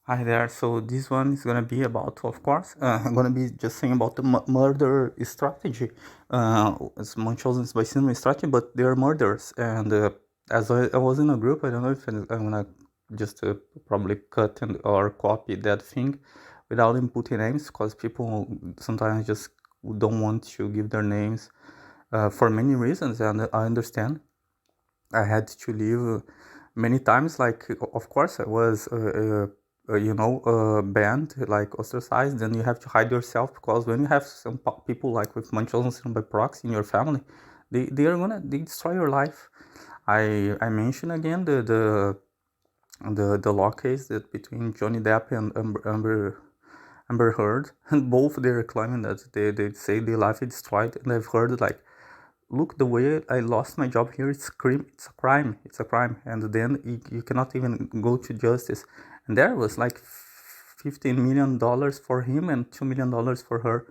Hi there. So this one is gonna be about, of course, I'm gonna be just saying about the murder strategy. It's Munchausen's by syndrome strategy, but they are murders. And as I was in a group, I don't know if I'm gonna just probably cut and or copy that thing without inputting names, because people sometimes just don't want to give their names for many reasons, and I understand. I had to leave many times. Like, of course, I was, banned, like ostracized. Then you have to hide yourself because when you have some people like with Munchausen syndrome by proxy in your family, they destroy your life. I mentioned again the law case that between Johnny Depp and Amber Heard, and both they're claiming that they say their life is destroyed, and I've heard like, look, the way I lost my job here, it's a crime, and then you cannot even go to justice. And there was like $15 million for him and $2 million for her,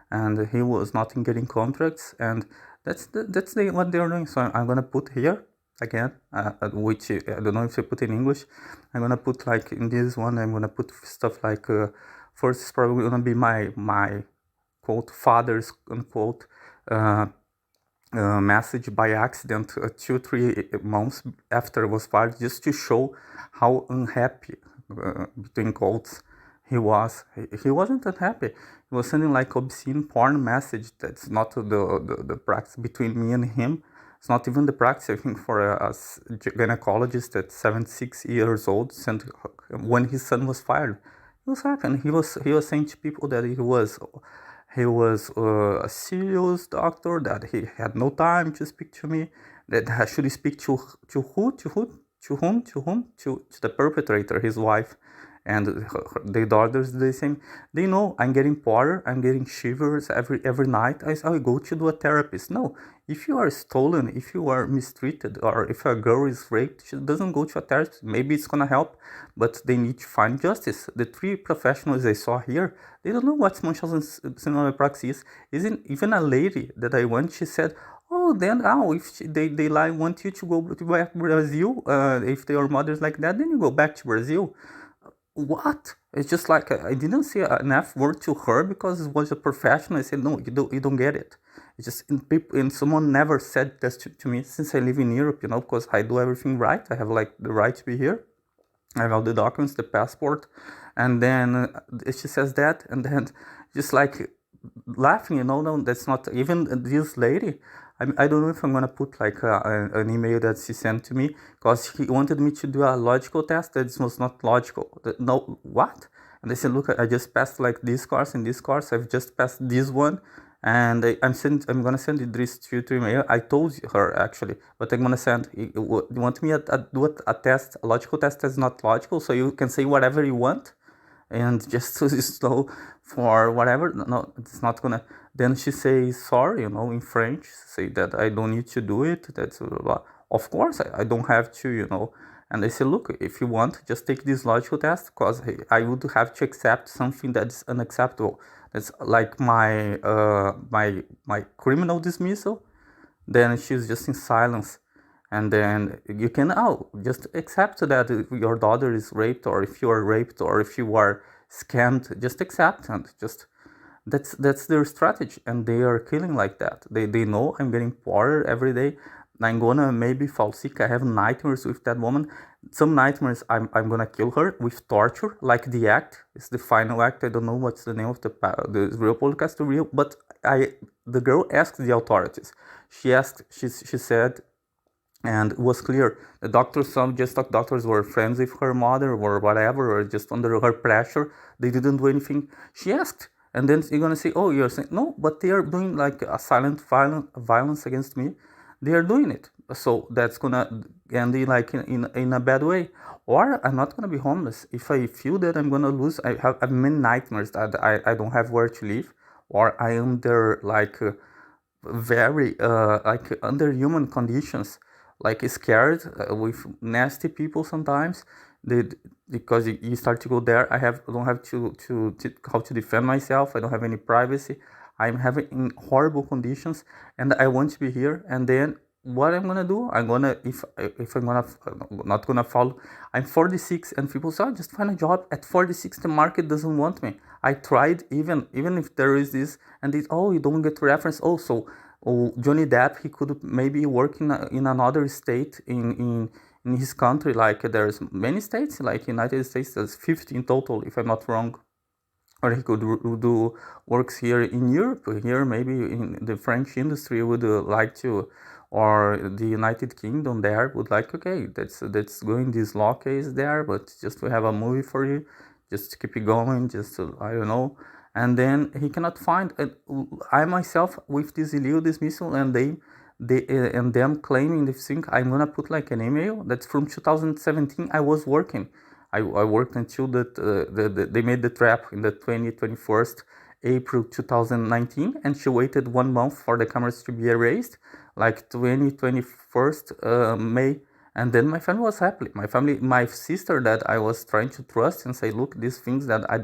and he was not in getting contracts. And what they're doing. So I'm gonna put here again, which I don't know if I put in English. I'm gonna put like in this one, I'm gonna put stuff like, first is probably gonna be my quote father's unquote uh, message by accident 2 3 months after it was fired, just to show how unhappy, between quotes, he wasn't unhappy. He was sending like obscene porn message. That's not the practice between me and him. It's not even the practice. I think for a gynecologist that's 76 years old sent when his son was fired, he was happy, and he was saying to people that he was a serious doctor, that he had no time to speak to me, that I should speak to the perpetrator, his wife, and the daughters. The same. They know I'm getting poorer, I'm getting shivers every night. I go to do a therapist. No, if you are stolen, if you are mistreated, or if a girl is raped, she doesn't go to a therapist. Maybe it's gonna help, but they need to find justice. The three professionals I saw here, they don't know what Munchausen syndrome proxy is. Isn't even a lady that I went, she said, oh, then, oh, if they like want you to go to back to Brazil, if your mother's like that, then you go back to Brazil. What? It's just like, I didn't say an F word to her because it was a professional. I said, no, you don't get it. It's just in people, and someone never said this to me since I live in Europe, because I do everything right. I have like the right to be here. I have all the documents, the passport, and then she says that, and then just like laughing, no, that's not even this lady. I don't know if I'm gonna put like an email that she sent to me, because he wanted me to do a logical test that was not logical. No, what? And they said, look, I just passed like this course and this course. I've just passed this one, and I'm gonna send it this to email. I told her actually, but I'm gonna send. You want me to do a test, a logical test that's not logical, so you can say whatever you want, and just to slow for whatever. No, it's not gonna. Then she says sorry, in French, say that I don't need to do it. That's blah, blah, blah. Of course, I don't have to. And they say, look, if you want, just take this logical test, because I would have to accept something that's unacceptable. That's like my criminal dismissal. Then she's just in silence. And then you can, just accept that if your daughter is raped, or if you are raped, or if you are scammed, just accept. And just, that's their strategy, and they are killing like that. They know I'm getting poorer every day. I'm gonna maybe fall sick. I have nightmares with that woman. Some nightmares, I'm gonna kill her with torture, like the act. It's the final act. I don't know what's the name of the real podcast, the real. But the girl asked the authorities. She said, and it was clear the doctors, some just like doctors, were friends with her mother or whatever, or just under her pressure. They didn't do anything. She asked, and then you're gonna say, oh, you're saying no, but they are doing like a silent violence against me. They are doing it, so that's gonna end in like in a bad way. Or I'm not gonna be homeless if I feel that I'm gonna lose. I have many nightmares that I don't have where to live, or I am there like. Very like under human conditions, like scared, with nasty people sometimes. they, because you start to go there, I don't have to how to defend myself. I don't have any privacy. I'm having in horrible conditions, and I want to be here. And then what I'm gonna do? I'm gonna if I'm gonna not gonna follow. I'm 46, and people say, oh, just find a job. At 46, the market doesn't want me. I tried, even if there is this, and this, oh, you don't get reference. Oh, so Johnny Depp, he could maybe work in another state in his country. Like there's many states, like United States, there's 50 in total, if I'm not wrong. Or he could do works here in Europe. Here, maybe in the French industry would like to, or the United Kingdom there would like. Okay, that's going this law case there, but just to have a movie for you, just to keep it going. Just to, I don't know. And then he cannot find. I myself with this illegal dismissal, and they and them claiming this thing. I'm gonna put like an email that's from 2017. I was working. I worked until they made the trap in the 21st April 2019, and she waited 1 month for the cameras to be erased, like 21st May. And then my family was happy. My sister that I was trying to trust and say, look, these things that I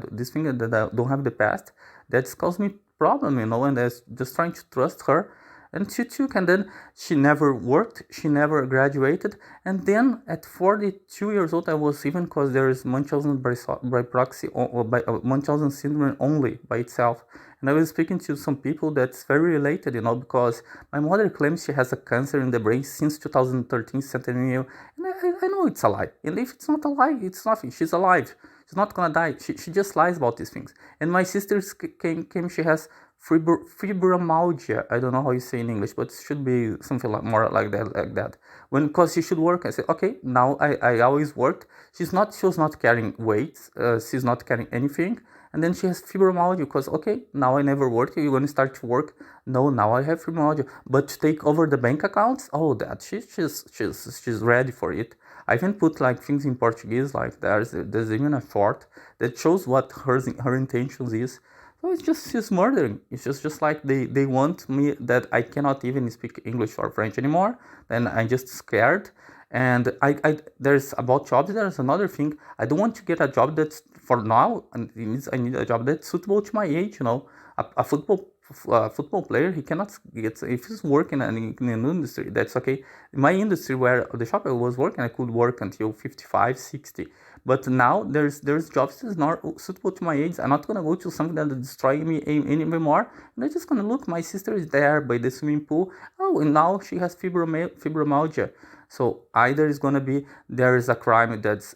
don't have the past, that's caused me problem, and I was just trying to trust her, and she took, and then she never worked, she never graduated, and then at 42 years old, I was even, because there is Munchausen by proxy, or by Munchausen syndrome only by itself, and I was speaking to some people that's very related, because my mother claims she has a cancer in the brain since 2013, centennial, and I know it's a lie, and if it's not a lie, it's nothing, she's alive, she's not gonna die, she just lies about these things, and my sisters came, she has fibromyalgia. I don't know how you say in English, but it should be something like more like that. Because she should work, I said, okay. Now I always worked. She was not carrying weights. She's not carrying anything. And then she has fibromyalgia because, okay, now I never worked. You're going to start to work. No, now I have fibromyalgia. But to take over the bank accounts, oh, that she's ready for it. I even put like things in Portuguese, like there's even a chart that shows what her intentions is. So it's just murdering. It's just like they want me that I cannot even speak English or French anymore. Then I'm just scared. And I there's about jobs. There's another thing. I don't want to get a job that's for now. And I need a job that's suitable to my age. A football player, he cannot get, if he's working in an industry, that's okay. In my industry, where the shop I was working, I could work until 55, 60. But now there's jobs that's not suitable to my age. I'm not gonna go to something that is destroying me anymore. And I'm just gonna look. My sister is there by the swimming pool. Oh, and now she has fibromyalgia. So either it's gonna be there is a crime that's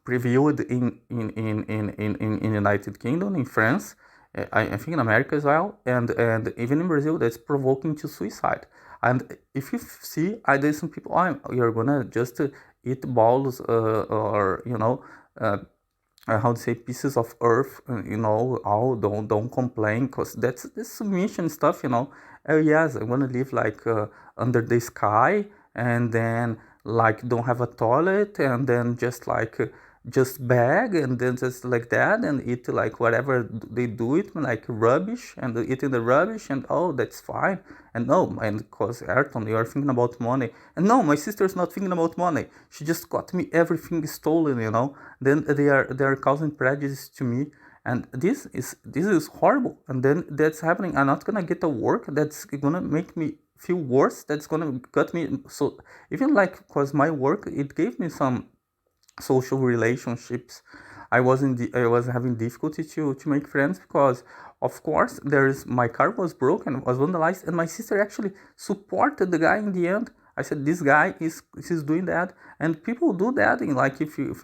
previewed in United Kingdom, in France, I think in America as well, and even in Brazil, that's provoking to suicide. And if you see, there's some people, you're gonna just eat balls, or how to say, pieces of earth, oh, don't complain, because that's this submission stuff, oh yes, I want to live like under the sky, and then like don't have a toilet, and then just like just beg, and then just like that, and eat like whatever they do it, like rubbish, and eating the rubbish, and oh, that's fine. And no, and because Ayrton, you are thinking about money, and no, my sister's not thinking about money, she just got me everything stolen, then they are causing prejudice to me, and this is horrible. And then that's happening, I'm not gonna get a work that's gonna make me feel worse, that's gonna cut me. So even like, because my work, it gave me some social relationships. I was having difficulty to make friends, because of course my car was broken, was vandalized, and my sister actually supported the guy in the end. I said, this guy is doing that, and people do that in, like, if you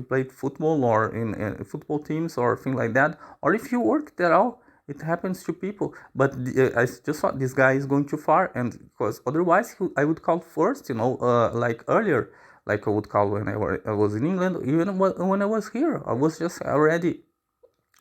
played football, or in football teams or things like that, or if you work there, all it happens to people. But I just thought this guy is going too far, and because otherwise I would call first, like earlier, like I would call when I was in England, even when I was here. I was just already,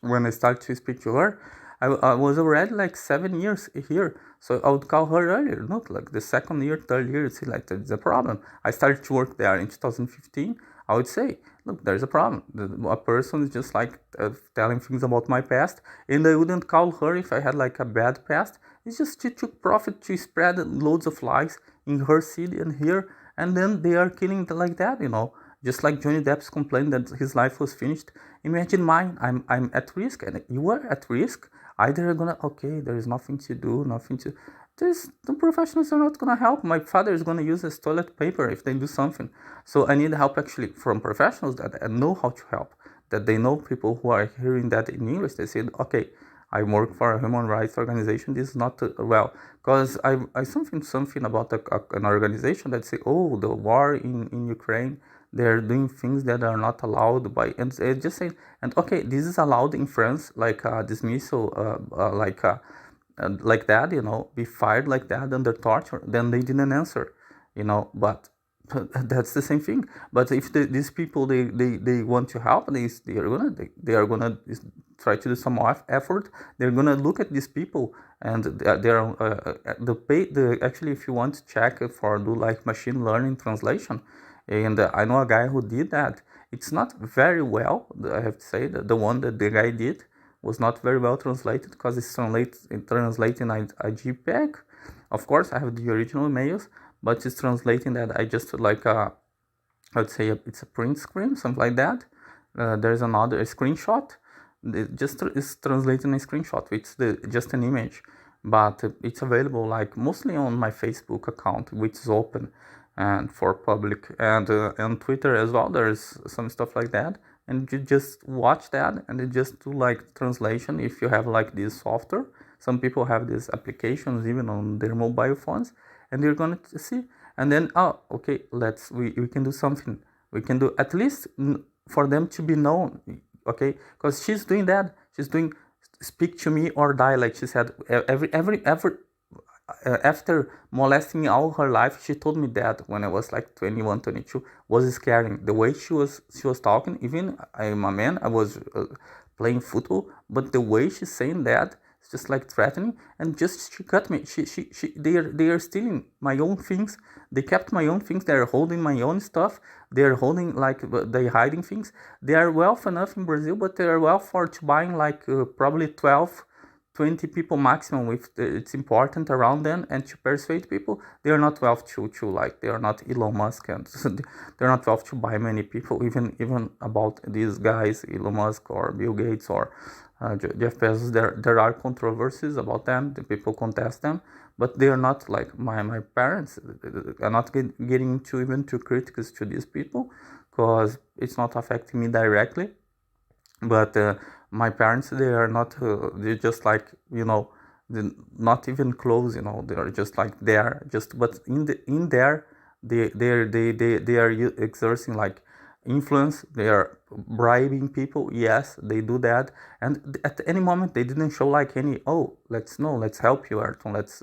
when I started to speak to her, I was already like 7 years here. So I would call her earlier, not like the second year, third year, see, like there's a problem. I started to work there in 2015. I would say, look, there's a problem. A person is just like telling things about my past, and I wouldn't call her if I had like a bad past. It's just she took profit to spread loads of lies in her city and here, and then they are killing like that, just like Johnny Depp's complaint that his life was finished. Imagine mine. I'm at risk, and you are at risk. Either you're gonna, okay, there is nothing to do, nothing to, the professionals are not gonna help. My father is gonna use as toilet paper if they do something. So I need help actually from professionals that know how to help. That they know people who are hearing that in English. They said, okay, I work for a human rights organization. This is not well, because I something about an organization that say, oh, the war in Ukraine, they're doing things that are not allowed by, and they just say, and okay, this is allowed in France, like dismissal, like that, be fired like that under torture. Then they didn't answer, but that's the same thing. But if these people they want to help, they are gonna try to do some effort. They're gonna look at these people, and they're the actually, if you want to check for do like machine learning translation, and I know a guy who did that. It's not very well, I have to say, that the one that the guy did was not very well translated, because it's translating a JPEG. Of course, I have the original emails, but it's translating that I just like I'd say it's a print screen, something like that. There's another screenshot. It just is translating a screenshot, which is just an image, but it's available like mostly on my Facebook account, which is open and for public, and on Twitter as well. There's some stuff like that, and you just watch that and you just do like translation if you have like this software. Some people have these applications even on their mobile phones, and you're gonna see. And then, oh, okay, we can do something. We can do at least for them to be known, okay? Because she's doing that. She's doing speak to me or die, like she said. Every after molesting me all her life, she told me that when I was like 21, 22, was scaring. The way she was talking, even I'm a man, I was playing football, but the way she's saying that, it's just like threatening, and just she cut me. They are stealing my own things. They kept my own things. They're holding my own stuff. They're holding like they hiding things. They are wealthy enough in Brazil, but they are wealthy for to buying like probably 12 20 people maximum if it's important around them, and to persuade people. They are not wealth to like, they are not Elon Musk, and they're not wealth to buy many people, even about these guys, Elon Musk or Bill Gates or Jeff Bezos. There are controversies about them, the people contest them, but they are not like my parents are not getting into even too critics to these people, because it's not affecting me directly. But my parents, they are not they're just like, they're not even close, they are just like there, just, but in there, they are exerting like influence. They are bribing people, yes, they do that. And at any moment they didn't show like any, oh, let's help you, Ayrton, let's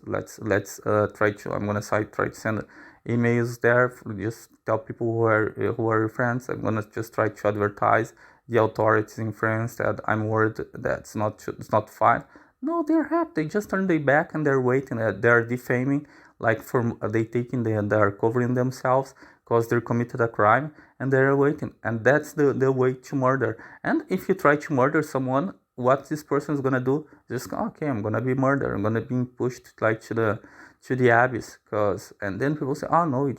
try to, I'm gonna try to send emails there, just tell people who are your friends, I'm gonna just try to advertise the authorities in France that I'm worried that's it's not fine. No, they're happy. They just turn their back and they're waiting. They're defaming, like they taking they're covering themselves because they committed a crime, and they're waiting. And that's the way to murder. And if you try to murder someone, what this person is gonna do? Just okay, I'm gonna be murdered. I'm gonna be pushed like to the abyss. And then people say, oh no,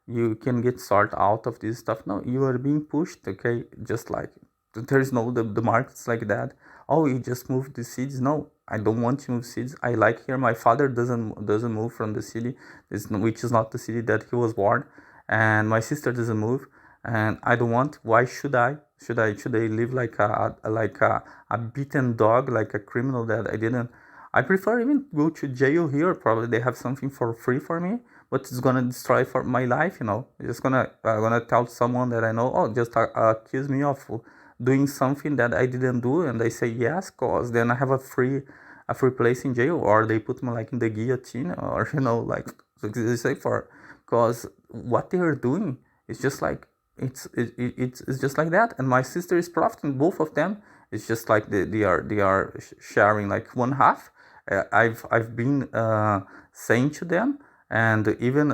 you can get sort out of this stuff. No, you are being pushed, okay? Just like there's no the markets like that. Oh, you just moved the seeds. No, I don't want to move seeds. I like here. My father doesn't move from the city, which is not the city that he was born, and my sister doesn't move, and I don't want. Why should I? Should I live like a beaten dog, like a criminal that I didn't? I prefer even go to jail here. Probably they have something for free for me, but it's gonna destroy for my life. It's just gonna tell someone that I know. Oh, just accuse me of doing something that I didn't do, and they say yes, cause then I have a free place in jail, or they put me like in the guillotine, or like they say for, cause what they are doing is just like it's just like that. And my sister is profiting, both of them. It's just like they are sharing like one half. I've been saying to them, and even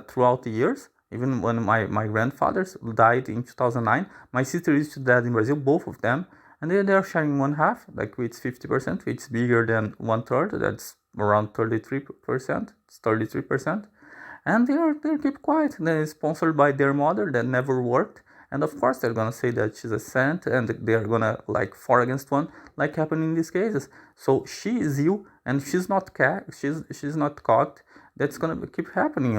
throughout the years, even when my grandfathers died in 2009, my sister used to die in Brazil, both of them, and they're sharing one half, like it's 50%, it's bigger than one third, that's around 33%, it's 33%. And they keep quiet. They're sponsored by their mother that never worked, And of course they're gonna say that she's a saint, and they're gonna like 4 against 1, like happened in these cases. So she is you, and she's not she's not caught. That's gonna keep happening,